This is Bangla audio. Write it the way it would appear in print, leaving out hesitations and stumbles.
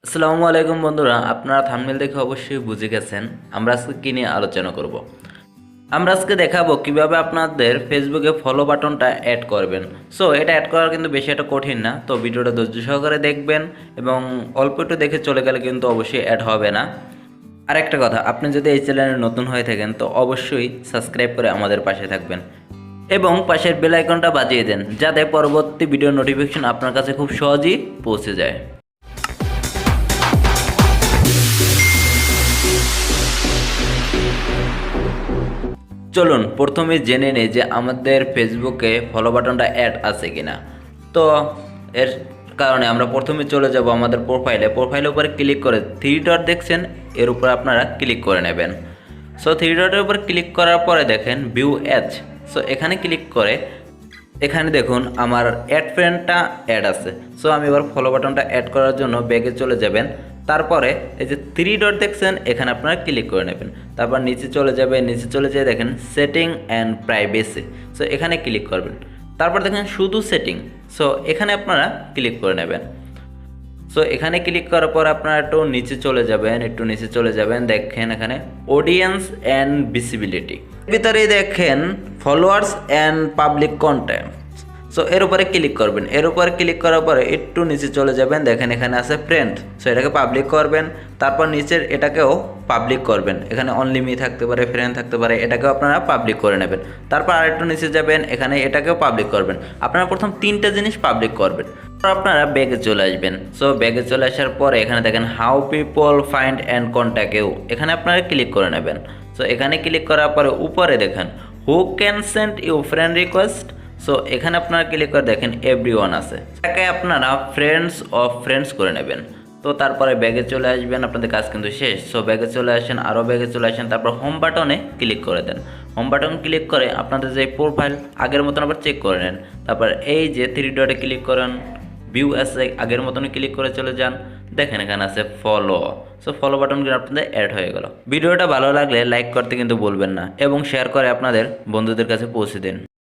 আসসালামু আলাইকুম বন্ধুরা, আপনারা থাম্বনেল দেখে অবশ্যই বুঝে গেছেন আমরা আজকে কী নিয়ে আলোচনা করব। আমরা আজকে দেখাবো কিভাবে আপনাদের ফেসবুকে ফলো বাটনটা অ্যাড করবেন। সো এটা অ্যাড করা কিন্তু বেশি একটা কঠিন না, তো ভিডিওটা ধৈর্য সহকারে দেখবেন এবং অল্প একটু দেখে চলে গেলে কিন্তু অবশ্যই অ্যাড হবে না। আরেকটা কথা, আপনি যদি এই চ্যানেলে নতুন হয়ে থাকেন তো অবশ্যই সাবস্ক্রাইব করে আমাদের পাশে থাকবেন এবং পাশের বেল আইকনটা বাজিয়ে দেন, যাতে পরবর্তী ভিডিও নোটিফিকেশন আপনার কাছে খুব সহজেই পৌঁছে যায়। চলুন প্রথমে জেনে নেই যে আমাদের ফেসবুকে ফলো বাটনটা অ্যাড আছে কিনা। তো এর কারণে আমরা প্রথমে চলে যাব আমাদের প্রোফাইলের উপরে ক্লিক করে থ্রি ডট দেখছেন, এর উপর আপনারা ক্লিক করে নেবেন। সো থ্রি ডটের উপর ক্লিক করার পরে দেখেন ভিউ অ্যাজ। সো এখানে ক্লিক করে এখানে দেখুন আমার অ্যাড ফ্রেন্ডটা অ্যাড আছে। সো আমি এবার ফলো বাটনটা অ্যাড করার জন্য ব্যাগে চলে যাবেন। তারপরে এই যে থ্রি ডট দেখছেন এখানে আপনারা ক্লিক করে নেবেন। তারপর নিচে চলে যাবেন, নিচে চলে যেয়ে দেখেন সেটিং অ্যান্ড প্রাইভেসি। সো এখানে ক্লিক করবেন। তারপর দেখেন শুধু সেটিং। সো এখানে আপনারা ক্লিক করে নেবেন। সো এখানে ক্লিক করার পর আপনারা একটু নিচে চলে যাবেন, দেখেন এখানে অডিয়েন্স অ্যান্ড ভিজিবিলিটি ভিতরেই দেখেন followers and public content. So এর উপরে ক্লিক করবেন। এর উপরে ক্লিক করার পরে একটু নিচে চলে যাবেন, দেখেন এখানে আছে ফ্রেন্ড। সো এটাকে পাবলিক করবেন। তারপর নিচের এটাকেও পাবলিক করবেন। এখানে অনলি মি থাকতে পারে, ফ্রেন্ড থাকতে পারে, এটাকেও আপনারা পাবলিক করে নেবেন। তারপর আরেকটু নিচে যাবেন, এখানে এটাকেও পাবলিক করবেন। আপনারা প্রথম তিনটা জিনিস পাবলিক করবেন, আপনারা ব্যাগে চলে আসবেন। সো ব্যাগে চলে আসার পরে এখানে দেখেন how people find and contact you, এখানে আপনারা ক্লিক করে নেবেন। সো এখানে ক্লিক করার পরে উপরে দেখেন who can send you friend request. So এখানে আপনারা ক্লিক করে দেখেন এভরিওয়ান আছে, এটাকে আপনারা ফ্রেন্ডস করে নেবেন। তো তারপরে ব্যাগে চলে আসবেন, আপনাদের কাজ কিন্তু শেষ। সো ব্যাগে চলে আসেন, আরও ব্যাগে চলে আসেন, তারপর হোম বাটনে ক্লিক করে দেন। হোম বাটন ক্লিক করে আপনাদের যে প্রোফাইল আগের মতন আবার চেক করে নেন। তারপর এই যে থ্রি ডটে ক্লিক করেন, ভিউ আছে আগের মতনই ক্লিক করে চলে যান, দেখেন এখানে আছে ফলো। সো ফলো বাটন কিন্তু আপনাদের অ্যাড হয়ে গেল। ভিডিওটা ভালো লাগলে লাইক করতে কিন্তু বলবেন না এবং শেয়ার করে আপনাদের বন্ধুদের কাছে পৌঁছে দিন।